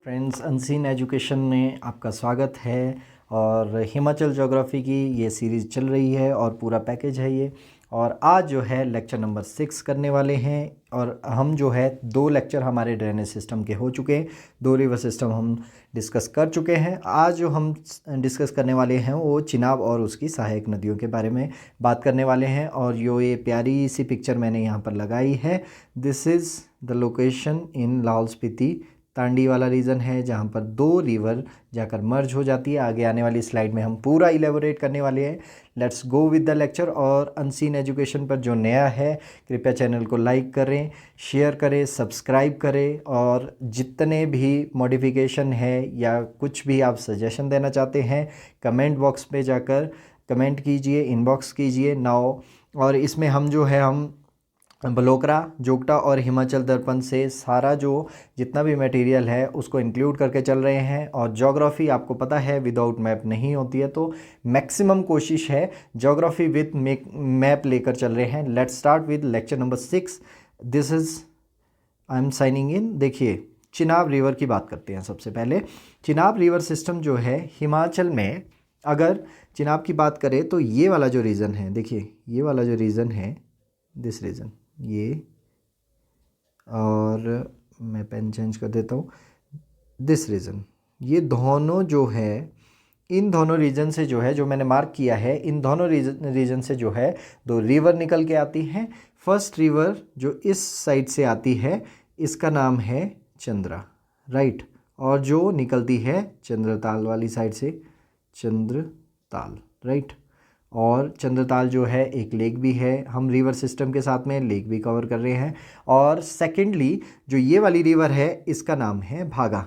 Friends, unseen education में आपका स्वागत है। और हिमाचल ज्योग्राफी की ये सीरीज़ चल रही है और पूरा पैकेज है ये। और आज जो है लेक्चर नंबर 6 करने वाले हैं। और हम जो है 2 लेक्चर हमारे ड्रेनेज सिस्टम के हो चुके हैं, 2 रिवर सिस्टम हम डिस्कस कर चुके हैं। आज जो हम डिस्कस करने वाले हैं वो चिनाब और उसकी सहायक नदियों के बारे में बात करने वाले हैं। और ये प्यारी सी पिक्चर मैंने यहाँ पर लगाई है। This is the location in Lahaul Spiti, Tandi वाला रीजन है जहाँ पर 2 रिवर जाकर मर्ज हो जाती है। आगे आने वाली स्लाइड में हम पूरा इलेबोरेट करने वाले हैं। Let's go with the lecture. और अनसीन एजुकेशन पर जो नया है कृपया चैनल को लाइक करें, शेयर करें, सब्सक्राइब करें। और जितने भी मॉडिफिकेशन है या कुछ भी आप सजेशन देना चाहते हैं कमेंट बॉक्स में जाकर कमेंट कीजिए, इनबॉक्स कीजिए नाउ। और इसमें हम जो है हम बलोकरा, जोगटा और हिमाचल दर्पण से सारा जो जितना भी मटेरियल है उसको इंक्लूड करके चल रहे हैं। और ज्योग्राफी आपको पता है विदाउट मैप नहीं होती है, तो मैक्सिमम कोशिश है ज्योग्राफी विथ मैप लेकर चल रहे हैं। Let's start with lecture number 6। This is I am signing in. देखिए, चिनाब रिवर की बात करते हैं। सबसे पहले चिनाब रिवर सिस्टम जो है हिमाचल में, अगर चिनाब की बात करें तो ये वाला जो रीजन है, देखिए ये वाला जो रीजन है, दिस रीजन, ये, और मैं पेन चेंज कर देता हूँ, दिस रीजन, ये दोनों जो है इन दोनों रीजन से जो है जो मैंने मार्क किया है, इन दोनों रीजन से जो है 2 रिवर निकल के आती हैं। फर्स्ट रिवर जो इस साइड से आती है इसका नाम है चंद्रा, राइट। और जो निकलती है चंद्रताल वाली साइड से, चंद्रताल, राइट। और चंद्रताल जो है एक लेक भी है, हम रिवर सिस्टम के साथ में लेक भी कवर कर रहे हैं। और सेकेंडली जो ये वाली रिवर है इसका नाम है भागा,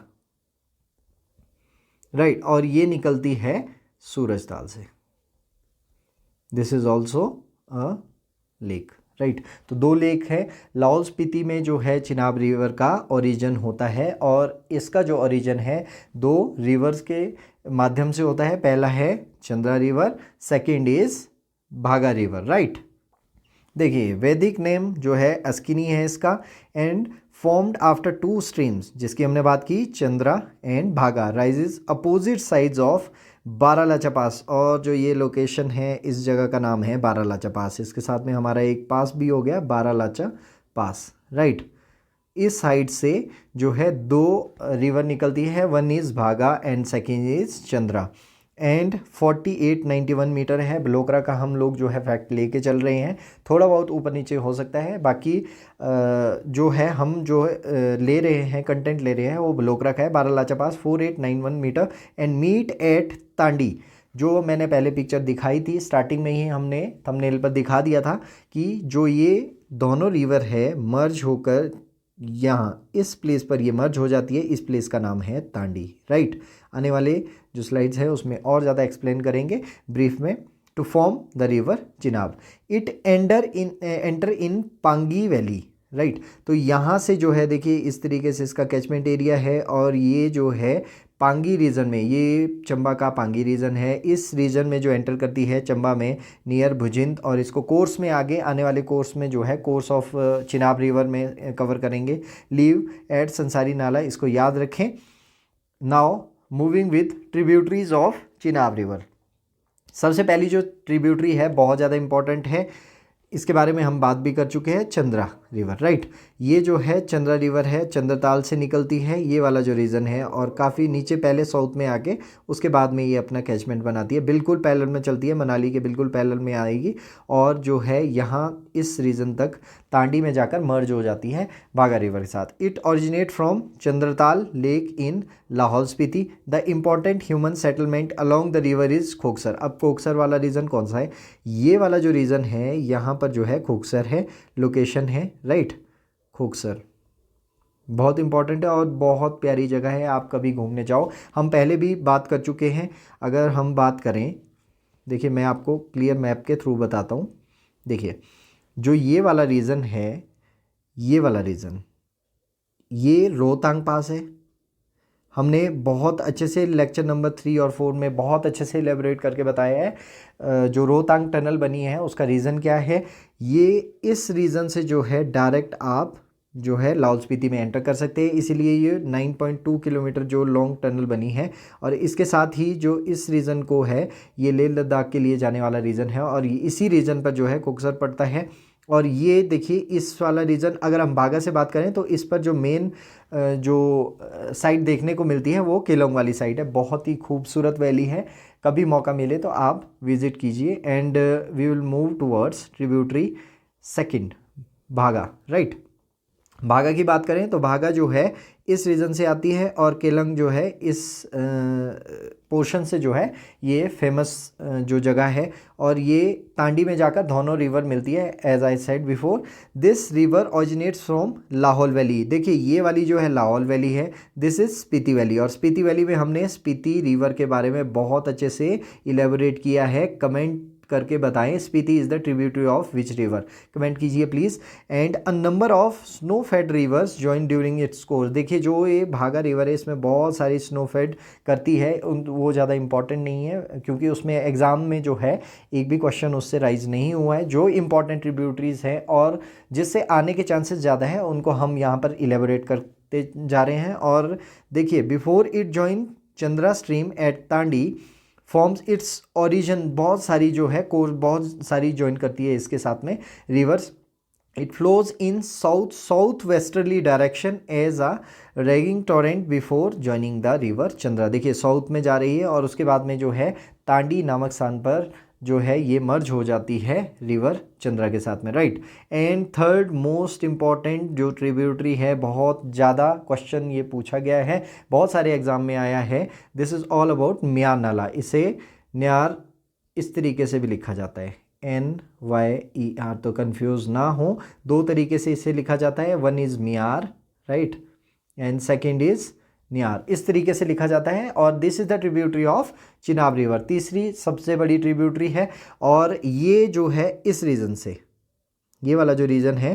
राइट। और ये निकलती है सूरजताल से। This is also a lake, right. तो 2 लेक है। लाहौल स्पीति में जो है चिनाब रिवर का ओरिजिन होता है और इसका जो ओरिजिन है 2 रिवर्स के माध्यम से होता है। पहला है चंद्रा रिवर, सेकेंड इज भागा रिवर, राइट। देखिए, वैदिक नेम जो है अस्किनी है इसका, एंड फॉर्म्ड आफ्टर 2 स्ट्रीम्स जिसकी हमने बात की, Chandra and Bhaga, rises opposite sides of Baralacha pass. और जो ये लोकेशन है इस जगह का नाम है बारालाचा पास। इसके साथ में हमारा एक पास भी हो गया, बारालाचा पास, राइट। इस साइड से जो है 2 रिवर निकलती है, one is Bhaga and second is Chandra. And 4891 metre है। बलोकरा का हम लोग जो है फैक्ट लेके चल रहे हैं, थोड़ा बहुत ऊपर नीचे हो सकता है। बाकी जो है हम जो ले रहे हैं, कंटेंट ले रहे हैं वो बलोकरा का है। Baralacha pass 4891 metre and meet at Tandi. जो मैंने पहले पिक्चर दिखाई थी स्टार्टिंग में ही, हमने थंबनेल पर दिखा दिया था कि जो ये दोनों रिवर है मर्ज होकर यहाँ इस प्लेस पर ये मर्ज हो जाती है, इस प्लेस का नाम है तांडी, राइट। आने वाले जो स्लाइड्स है उसमें और ज़्यादा एक्सप्लेन करेंगे ब्रीफ में। To form the river Chenab, it enter in Pangi valley, right. तो यहाँ से जो है देखिए इस तरीके से इसका कैचमेंट एरिया है। और ये जो है पांगी रीजन में, ये चंबा का पांगी रीजन है, इस रीजन में जो एंटर करती है चंबा में नियर भुजिंद। और इसको कोर्स में आगे आने वाले कोर्स में जो है कोर्स ऑफ चिनाब रिवर में कवर करेंगे। लीव एट संसारी नाला, इसको याद रखें। Now moving with tributaries of Chenab river. सबसे पहली जो ट्रिब्यूटरी है बहुत ज़्यादा इंपॉर्टेंट है, इसके बारे में हम बात भी कर चुके हैं, चंद्रा रिवर, राइट। ये जो है चंद्रा रिवर है, चंद्रताल से निकलती है, ये वाला जो रीजन है। और काफ़ी नीचे पहले साउथ में आके उसके बाद में ये अपना कैचमेंट बनाती है, बिल्कुल पैरेलल में चलती है, मनाली के बिल्कुल पैरेलल में आएगी। और जो है यहाँ इस रीजन तक तांडी में जाकर मर्ज हो जाती है भागा रिवर के साथ। It originate from Chandratal lake in Lahaul Spiti. The important human settlement along the river is Khoksar. अब खोकसर वाला रीजन कौन सा है? ये वाला जो रीजन है यहाँ पर जो है खोकसर है, लोकेशन है, राइट। खोकसर बहुत इंपॉर्टेंट है और बहुत प्यारी जगह है, आप कभी घूमने जाओ। हम पहले भी बात कर चुके हैं। अगर हम बात करें, देखिए मैं आपको क्लियर मैप के थ्रू बताता हूँ। देखिए, जो ये वाला रीजन है, ये वाला रीजन, ये रोहतांग पास है। हमने बहुत अच्छे से लेक्चर नंबर 3 और 4 में बहुत अच्छे से एलेबोरेट करके बताया है जो रोहतांग टनल बनी है उसका रीज़न क्या है। ये इस रीज़न से जो है डायरेक्ट आप जो है लाहौल स्पीति में एंटर कर सकते हैं, इसीलिए ये 9.2 किलोमीटर जो लॉन्ग टनल बनी है। और इसके साथ ही जो इस रीजन को है ये लेह लद्दाख के लिए जाने वाला रीजन है और इसी रीजन पर जो है कोकसर पड़ता है। और ये देखिए इस वाला रीजन, अगर हम बागा से बात करें तो इस पर जो मेन जो साइड देखने को मिलती है वो केलोंग वाली साइड है। बहुत ही खूबसूरत वैली है, कभी मौका मिले तो आप विजिट कीजिए। And we will move towards tributary second Bhaga, right. Bhaga की बात करें तो भागा जो है इस रीजन से आती है और केलंग जो है इस पोर्शन से जो है ये फेमस जो जगह है। और ये तांडी में जाकर धौनो रिवर मिलती है। As I said before, this river originates from Lahaul valley. देखिए ये वाली जो है लाहौल वैली है, दिस इज़ स्पीति वैली। और स्पीति वैली में हमने स्पीति रिवर के बारे में बहुत अच्छे से इलेबोरेट किया है। कमेंट करके बताएं Spiti is the tributary of which river, comment कीजिए please. And a number of snow fed rivers join during its course. देखिए जो ये भागा रिवर है इसमें बहुत सारी स्नो फेड करती है, वो ज़्यादा इंपॉर्टेंट नहीं है क्योंकि उसमें एग्ज़ाम में जो है एक भी क्वेश्चन उससे राइज नहीं हुआ है। जो इंपॉर्टेंट ट्रिब्यूटरीज हैं और जिससे आने के चांसेस ज़्यादा हैं उनको हम यहाँ पर इलेबोरेट करते जा रहे हैं। और देखिए before it join Chandra stream at Tandi forms its origin, बहुत सारी जो है कोर्स बहुत सारी ज्वाइन करती है इसके साथ में rivers. It flows in south westerly direction as a raging torrent before joining the river Chandra. देखिए साउथ में जा रही है और उसके बाद में जो है तांडी नामक स्थान पर जो है ये मर्ज हो जाती है रिवर चंद्रा के साथ में, right. And third most important जो ट्रिब्यूटरी है, बहुत ज़्यादा क्वेश्चन ये पूछा गया है, बहुत सारे एग्जाम में आया है, दिस इज़ ऑल अबाउट म्यार नाला। इसे न्यार इस तरीके से भी लिखा जाता है NYER, तो कंफ्यूज ना हो, दो तरीके से इसे लिखा जाता है, वन इज़ म्यार, राइट, एंड सेकेंड इज़ न्यार, इस तरीके से लिखा जाता है। और this is the tributary of Chenab river, तीसरी सबसे बड़ी ट्रिब्यूटरी है। और ये जो है इस रीजन से, ये वाला जो रीजन है,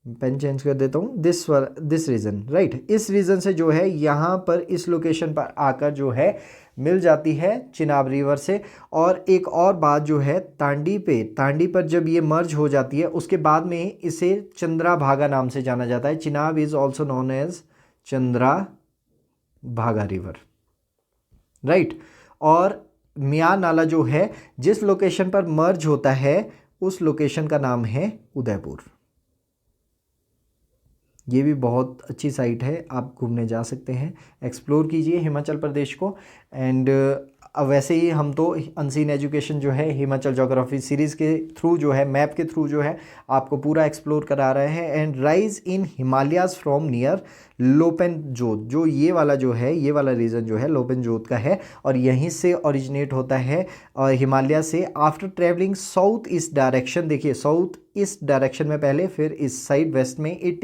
पेन चेंज कर देता हूँ, दिस रीजन, राइट, इस रीजन से जो है यहाँ पर इस लोकेशन पर आकर जो है मिल जाती है चिनाब रिवर से। और एक और बात जो है, तांडी पर जब ये मर्ज हो जाती है उसके बाद में इसे चंद्रा भागा नाम से जाना जाता है। Chenab is also known as Chandra Bhaga river, right. और म्यार नाला जो है जिस लोकेशन पर मर्ज होता है उस लोकेशन का नाम है उदयपुर। ये भी बहुत अच्छी साइट है, आप घूमने जा सकते हैं, एक्सप्लोर कीजिए हिमाचल प्रदेश को। एंड वैसे ही हम तो अनसीन एजुकेशन जो है हिमाचल ज्योग्राफी सीरीज़ के थ्रू जो है, मैप के थ्रू जो है आपको पूरा एक्सप्लोर करा रहे हैं। And rise in Himalayas from near Lopen Jot, जो ये वाला जो है, ये वाला रीजन जो है लोपेन जोत का है और यहीं से ओरिजिनेट होता है और हिमालय से। After travelling south east direction, देखिए साउथ ईस्ट डायरेक्शन में पहले, फिर इस साइड वेस्ट में, it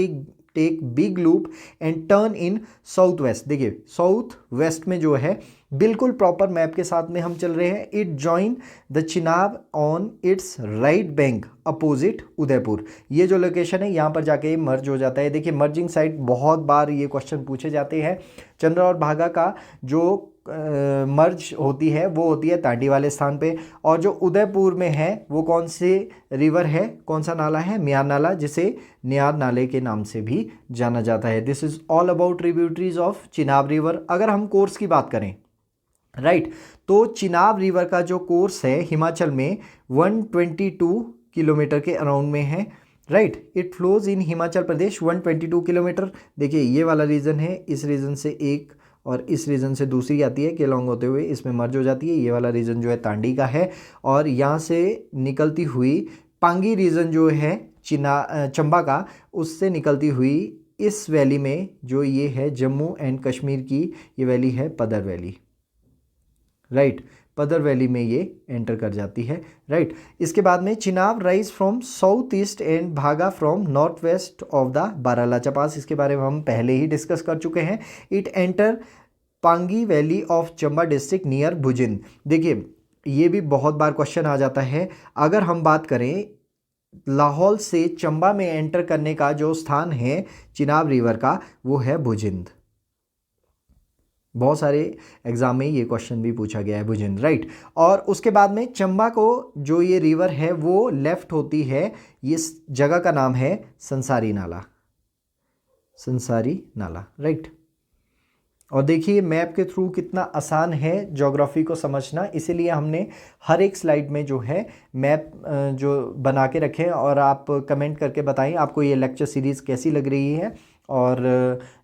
take big loop and turn in south west. देखिए साउथ वेस्ट में जो है बिल्कुल प्रॉपर मैप के साथ में हम चल रहे हैं। It join the Chenab on it's right bank opposite Udaipur. ये जो लोकेशन है यहाँ पर जाके मर्ज हो जाता है। देखिए मर्जिंग साइट बहुत बार ये क्वेश्चन पूछे जाते हैं। चंद्रा और भागा का जो मर्ज होती है वो होती है तांडी वाले स्थान पे, और जो उदयपुर में है वो कौन से रिवर है, कौन सा नाला है, म्यार नाला, जिसे न्यार नाले के नाम से भी जाना जाता है। This is all about tributaries of Chenab river. अगर हम कोर्स की बात करें, राइट, तो चिनाब रिवर का जो कोर्स है हिमाचल में 122 किलोमीटर के अराउंड में है, right. It flows in Himachal Pradesh 122 kilometre. देखिए ये वाला रीजन है, इस रीजन से एक और इस रीजन से दूसरी आती है, केलोंग होते हुए इसमें मर्ज हो जाती है। ये वाला रीजन जो है तांडी का है और यहाँ से निकलती हुई पांगी रीजन जो है चंबा का, उससे निकलती हुई इस वैली में जो ये है जम्मू एंड कश्मीर की ये वैली है पदर वैली, राइट, पदर वैली में ये एंटर कर जाती है, राइट। इसके बाद में Chenab rise from south east and Bhaga from north west of the Baralacha pass. इसके बारे में हम पहले ही डिस्कस कर चुके हैं। It enter Pangi valley of Chamba district near Bhujind. देखिए ये भी बहुत बार क्वेश्चन आ जाता है। अगर हम बात करें लाहौल से चंबा में एंटर करने का जो स्थान है चिनाब रिवर का, वो है भुजिंद। बहुत सारे एग्जाम में ये क्वेश्चन भी पूछा गया है, भुजिंद, राइट। और उसके बाद में चंबा को जो ये रिवर है वो लेफ्ट होती है, इस जगह का नाम है संसारी नाला, संसारी नाला, राइट। और देखिए मैप के थ्रू कितना आसान है ज्योग्राफी को समझना, इसीलिए हमने हर एक स्लाइड में जो है मैप जो बना के रखे हैं। और आप कमेंट करके बताएं आपको ये लेक्चर सीरीज़ कैसी लग रही है। और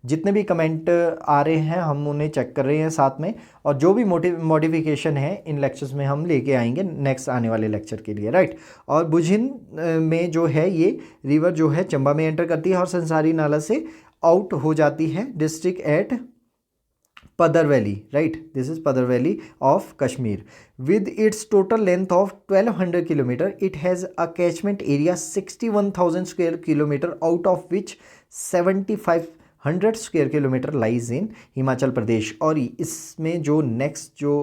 जितने भी कमेंट आ रहे हैं हम उन्हें चेक कर रहे हैं साथ में, और जो भी मॉडिफिकेशन है इन लेक्चर्स में हम लेके आएंगे नेक्स्ट आने वाले लेक्चर के लिए, राइट। और बुझिन में जो है ये रिवर जो है चंबा में एंटर करती है और संसारी नाला से आउट हो जाती है district at Padar Valley, right? This is Padar Valley of Kashmir. With its total length of 1200 kilometer, it has a catchment area 61,000 square kilometer, out of which 7,500 square kilometer lies in Himachal Pradesh. और इसमें जो next जो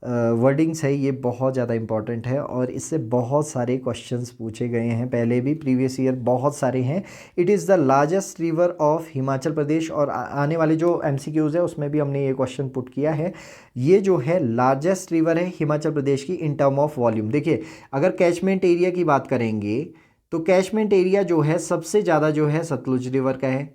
wordings है ये बहुत ज़्यादा important है और इससे बहुत सारे क्वेश्चंस पूछे गए हैं, पहले भी प्रीवियस ईयर बहुत सारे हैं। It is the largest river of Himachal Pradesh, और आने वाले जो MCQs है उसमें भी हमने ये क्वेश्चन पुट किया है। ये जो है लार्जेस्ट रिवर है हिमाचल प्रदेश की इन टर्म ऑफ वॉल्यूम। देखिए अगर कैचमेंट एरिया की बात करेंगे तो कैचमेंट एरिया जो है सबसे ज़्यादा जो है सतलुज रिवर का है,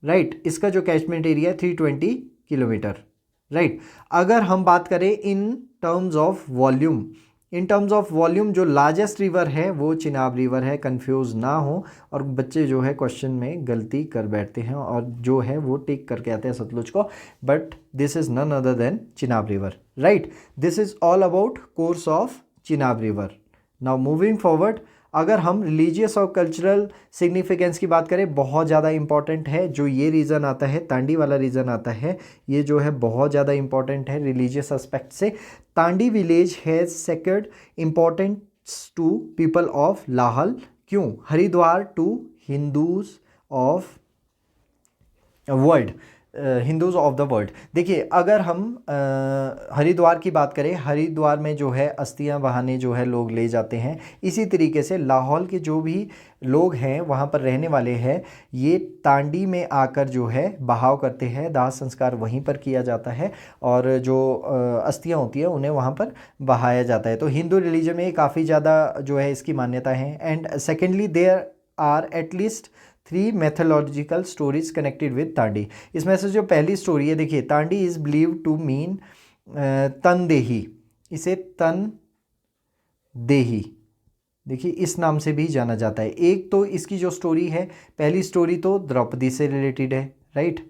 राइट। इसका जो कैचमेंट एरिया है 320 किलोमीटर, राइट। अगर हम बात करें in terms of volume, in terms of volume जो लार्जेस्ट रिवर है वो चिनाब रिवर है, कंफ्यूज ना हो। और बच्चे जो है क्वेश्चन में गलती कर बैठते हैं और जो है वो टिक करके आते हैं सतलुज को, but this is none other than Chenab river, right. This is all about course of Chenab river. Now moving forward, अगर हम रिलीजियस और कल्चरल सिग्निफिकेंस की बात करें, बहुत ज़्यादा इंपॉर्टेंट है जो ये रीज़न आता है, तांडी वाला रीज़न आता है, ये जो है बहुत ज़्यादा इंपॉर्टेंट है रिलीजियस एस्पेक्ट से। Tandi village has sacred importance to people of Lahaul. क्यों? Haridwar to Hindus of world, Hindus of the world. देखिए अगर हम हरिद्वार की बात करें, हरिद्वार में जो है अस्थियां बहाने जो है लोग ले जाते हैं। इसी तरीके से लाहौल के जो भी लोग हैं वहाँ पर रहने वाले हैं, ये तांडी में आकर जो है बहाव करते हैं, दाह संस्कार वहीं पर किया जाता है और जो अस्थियां होती हैं उन्हें वहाँ पर बहाया जाता है। तो हिंदू रिलीजन में काफ़ी ज़्यादा जो है इसकी मान्यता है। And secondly there are at least 3 mythological stories connected with Tandi. इसमें से जो पहली स्टोरी है, देखिए Tandi is believe to mean tandehi, इसे तन देही देखिए इस नाम से भी जाना जाता है। एक तो इसकी जो स्टोरी है, पहली स्टोरी तो द्रौपदी से रिलेटेड है, राइट।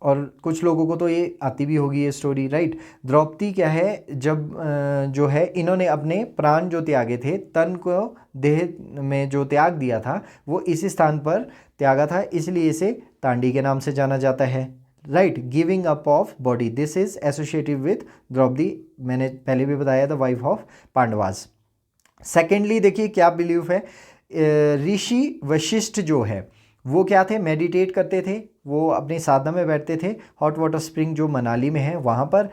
और कुछ लोगों को तो ये आती भी होगी ये स्टोरी, राइट। द्रौपदी क्या है, जब जो है इन्होंने अपने प्राण जो त्यागे थे, तन को देह में जो त्याग दिया था वो इसी स्थान पर त्यागा था, इसलिए इसे तांडी के नाम से जाना जाता है, right. Giving up of body, this is associated with Draupadi, मैंने पहले भी बताया था, वाइफ ऑफ पांडवास। सेकेंडली देखिए क्या बिलीव है, ऋषि वशिष्ठ जो है वो क्या थे, मेडिटेट करते थे, वो अपनी साधना में बैठते थे हॉट वाटर स्प्रिंग जो मनाली में है वहाँ पर।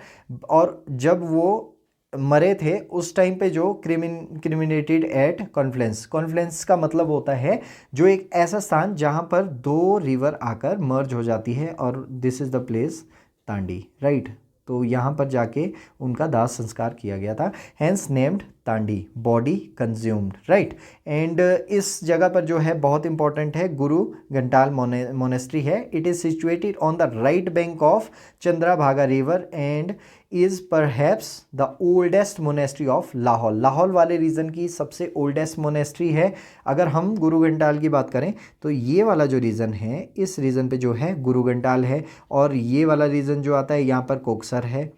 और जब वो मरे थे उस टाइम पे जो क्रिमिनेटेड एट कॉन्फ्लुएंस, कॉन्फ्लुएंस का मतलब होता है जो एक ऐसा स्थान जहाँ पर 2 रिवर आकर मर्ज हो जाती है, और this is the place Tandi, right. तो यहाँ पर जाके उनका दाह संस्कार किया गया था, hence named Tandi, body consumed, right. And इस जगह पर जो है बहुत इंपॉर्टेंट है, गुरु घंटाल मोनेस्ट्री है। It is situated on the right bank of Chandrabhaga river and is perhaps the oldest monastery of Lahaul. Lahaul वाले रीजन की सबसे ओल्डेस्ट मोनेस्ट्री है। अगर हम गुरु घंटाल की बात करें तो ये वाला जो रीजन है, इस रीजन पे जो है गुरु घंटाल है, और ये वाला रीजन जो आता है यहाँ पर कोकसर है,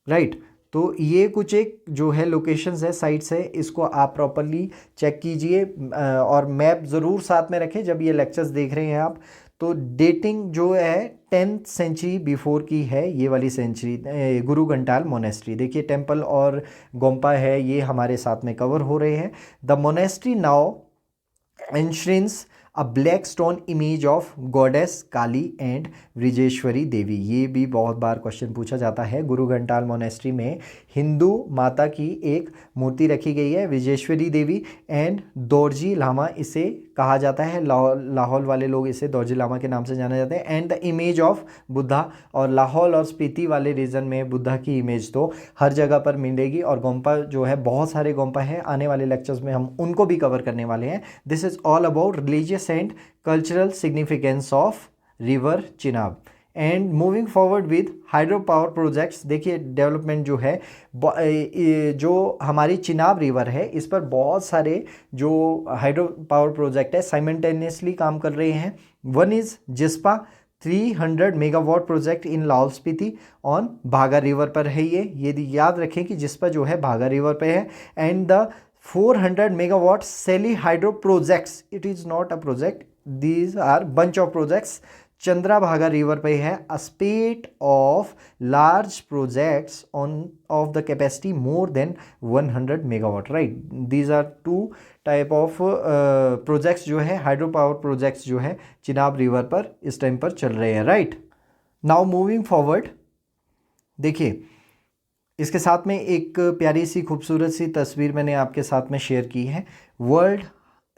राइट। तो ये कुछ एक जो है लोकेशंस है, साइट्स है, इसको आप प्रॉपरली चेक कीजिए और मैप ज़रूर साथ में रखें जब ये लेक्चर्स देख रहे हैं आप। तो डेटिंग जो है 10th सेंचुरी बिफोर की है ये वाली सेंचुरी, गुरु घंटाल मोनेस्ट्री। देखिए टेम्पल और गोम्पा है ये हमारे साथ में कवर हो रहे हैं। The monastery now enshrines a black stone image of goddess Kali and Brijeshwari Devi. ये भी बहुत बार क्वेश्चन पूछा जाता है। गुरु घंटाल मोनेस्ट्री में हिंदू माता की एक मूर्ति रखी गई है, विजेश्वरी देवी एंड दोरजी लामा इसे कहा जाता है। लाहौल वाले लोग इसे दोरजी लामा के नाम से जाना जाते हैं। And the image of Buddha, और लाहौल और स्पीति वाले रीजन में बुद्धा की इमेज तो हर जगह पर मिलेगी। और गोम्पा जो है, बहुत सारे गोम्पा हैं, आने वाले लेक्चर्स में हम उनको भी कवर करने वाले हैं। This is all about religious and cultural significance of river Chenab. And moving forward with hydro power projects, देखिए डेवलपमेंट जो है, जो हमारी चिनाब रिवर है इस पर बहुत सारे जो हाइड्रो पावर प्रोजेक्ट है साइमल्टेनियसली काम कर रहे हैं। One is Jispa 300 megawatt project in Lahaul Spiti on भागा रिवर पर है। ये याद रखें कि जिस्पा जो है भागा रिवर पे है। And the 400 megawatt Seli hydro projects, it is not a project, these are bunch of projects, Chandrabhaga river पे है। A spate of large projects on of the capacity more than 100 megawatt, right. These are two type of projects जो है, hydro power projects जो है Chenab river पर इस time पर चल रहे हैं, राइट। नाउ मूविंग फॉरवर्ड, देखिए इसके साथ में एक प्यारी सी खूबसूरत सी तस्वीर मैंने आपके साथ में शेयर की है। वर्ल्ड,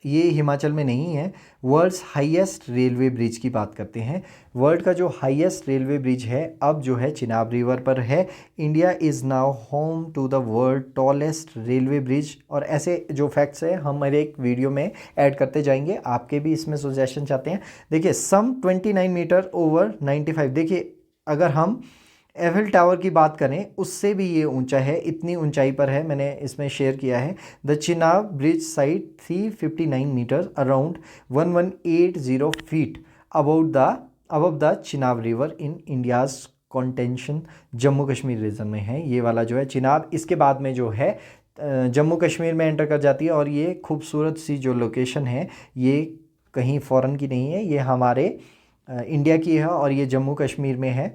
ये हिमाचल में नहीं है, वर्ल्ड्स हाईएस्ट रेलवे ब्रिज की बात करते हैं। वर्ल्ड का जो हाईएस्ट रेलवे ब्रिज है अब जो है चिनाब रिवर पर है। India is now home to the world tallest railway bridge. और ऐसे जो फैक्ट्स है हम मेरे एक वीडियो में ऐड करते जाएंगे, आपके भी इसमें सजेशन चाहते हैं। देखिए सम 29 मीटर ओवर 95, देखिए अगर हम एफिल टावर की बात करें उससे भी ये ऊंचा है, इतनी ऊंचाई पर है, मैंने इसमें शेयर किया है। The Chenab bridge site 359 metre around 1180 feet above the Chenab river in India's contention, Jammu Kashmir region में है ये वाला जो है चिनाब। इसके बाद में जो है जम्मू कश्मीर में एंटर कर जाती है। और ये खूबसूरत सी जो लोकेशन है ये कहीं फ़ॉरेन की नहीं है, ये हमारे इंडिया की है और ये जम्मू कश्मीर में है।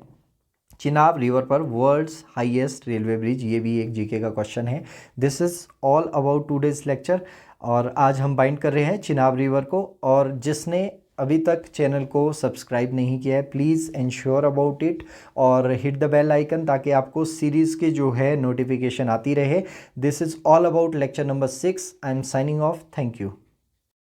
चिनाब रिवर पर वर्ल्ड्स हाईएस्ट रेलवे ब्रिज, ये भी एक जीके का क्वेश्चन है। This is all about today's lecture. और आज हम बाइंड कर रहे हैं चिनाब रिवर को। और जिसने अभी तक चैनल को सब्सक्राइब नहीं किया है प्लीज़ इंश्योर अबाउट इट और हिट द बेल आइकन, ताकि आपको सीरीज़ के जो है नोटिफिकेशन आती रहे। This is all about lecture number 6। I am signing off. Thank you.